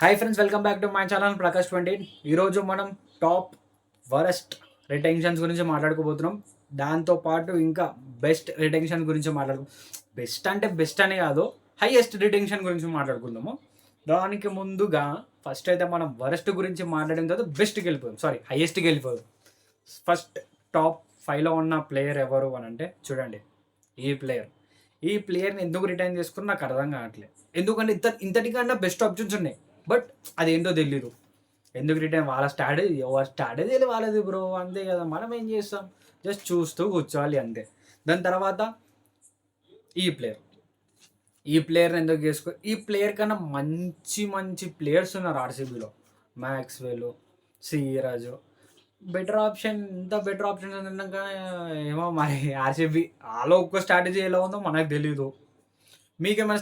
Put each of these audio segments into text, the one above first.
Hi friends, welcome back to my channel Prakash 20. ఈరోజు మనం top worst retentions గురించి మాట్లాడుకోబోతున్నాం. దాంతోపాటు ఇంకా బెస్ట్ రిటెన్షన్ గురించి బెస్ట్ అంటే బెస్ట్ అని కాదు, హైయెస్ట్ రిటెన్షన్ గురించి మాట్లాడుకుందాము. దానికి ముందుగా ఫస్ట్ అయితే మనం వరస్ట్ గురించి మాట్లాడిన తర్వాత బెస్ట్కి వెళ్ళిపోదాం, హైయెస్ట్కి వెళ్ళిపోదాం. ఫస్ట్ టాప్ 5లో ఉన్న ప్లేయర్ ఎవరు అని అంటే చూడండి, ఈ ప్లేయర్ని ఎందుకు రిటైన్ చేసుకుని నాకు అర్థం కావట్లేదు. ఎందుకంటే ఇంతటికన్నా బెస్ట్ ఆప్షన్స్ ఉన్నాయి, బట్ అదేంటో తెలీదు. ఎందుకు రిటర్న్ వాళ్ళ స్ట్రాటజీ వాళ్ళది బ్రో, అంతే కదా. మనం ఏం చేస్తాం, జస్ట్ చూస్తూ కూర్చోవాలి అంతే. దాని తర్వాత ఈ ప్లేయర్ని ఎందుకు ఈ ప్లేయర్ కన్నా మంచి మంచి ప్లేయర్స్ ఉన్నారు ఆర్సీబీలో. Maxwell, Siraj better option. ఇంత బెటర్ ఆప్షన్ అన్నాక ఏమో మరి ఆర్సీబీ వాళ్ళ ఒక్క స్ట్రాటజీ ఎలా ఉందో మనకు తెలీదు. మీకేమైనా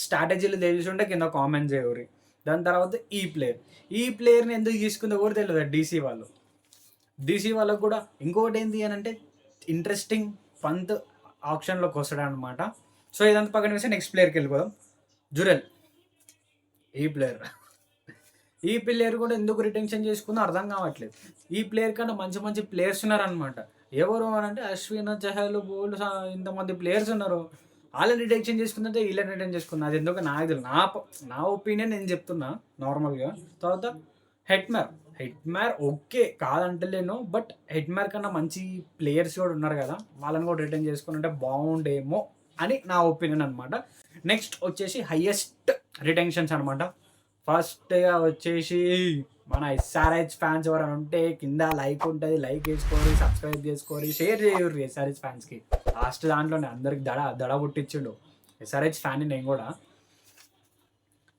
స్ట్రాటజీలు తెలిసి ఉంటే కింద కామెంట్ చేయరు. దాని తర్వాత ఈ ప్లేయర్ని ఎందుకు తీసుకుందో కూడా తెలియదు. డీసీ వాళ్ళకు కూడా ఇంకొకటి ఏంటి అని అంటే ఇంట్రెస్టింగ్ పంత్ ఆప్షన్లోకి వస్తాడు అనమాట. సో ఇదంతా పక్కన వేసి నెక్స్ట్ ప్లేయర్కి వెళ్ళిపోదాం. జురెల్. ఈ ప్లేయర్ కూడా ఎందుకు రిటెన్షన్ చేసుకుందో అర్థం కావట్లేదు. ఈ ప్లేయర్ కన్నా మంచి మంచి ప్లేయర్స్ ఉన్నారనమాట. ఎవరు అని అంటే అశ్విన్, చహల్, బోల్, ఇంతమంది ప్లేయర్స్ ఉన్నారు. వాళ్ళని రిటెన్షన్ చేసుకుందంటే వీళ్ళని రిటర్న్ చేసుకున్నా. అది ఎందుకు నాకు తెలియదు. నా ఒపీనియన్ నేను చెప్తున్నా నార్మల్గా. తర్వాత హెట్మార్ ఓకే కాదంటలేను, బట్ హెట్మార్ కన్నా మంచి ప్లేయర్స్ కూడా ఉన్నారు కదా, వాళ్ళని కూడా రిటర్న్ చేసుకుని ఉంటే బాగుండేమో అని నా ఒపీనియన్ అనమాట. నెక్స్ట్ వచ్చేసి హయ్యెస్ట్ రిటెన్షన్స్ అనమాట. ఫస్ట్గా వచ్చేసి మన ఎస్ఆర్హెచ్ ఫ్యాన్స్ ఎవరైనా ఉంటే కింద లైక్ ఉంటుంది, లైక్ వేసుకోరి, సబ్స్క్రైబ్ చేసుకోరి, షేర్ చేయరు ఎస్ఆర్హెచ్ ఫ్యాన్స్కి. లాస్ట్ దాంట్లోనే అందరికి దడ పుట్టించిండు. ఎస్ఆర్హెచ్ ఫ్యాన్ నేను కూడా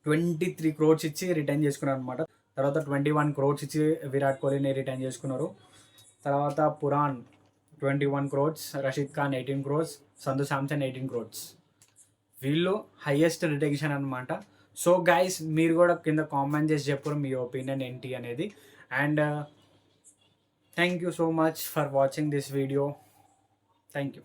23 crores ఇచ్చి రిటర్న్ చేసుకున్నాను అనమాట. తర్వాత 21 crores ఇచ్చి విరాట్ కోహ్లీని రిటర్న్ చేసుకున్నారు. తర్వాత Pooran 21 crores, Rashid Khan 18 crores, Sanju Samson 18 crores. వీళ్ళు హైయెస్ట్ రిటెన్షన్ అనమాట. సో గైస్, మీరు కూడా కింద కామెంట్ చేసి చెప్పరు మీ ఒపీనియన్ ఏంటి అనేది. And thank you so much for watching this video. Thank you.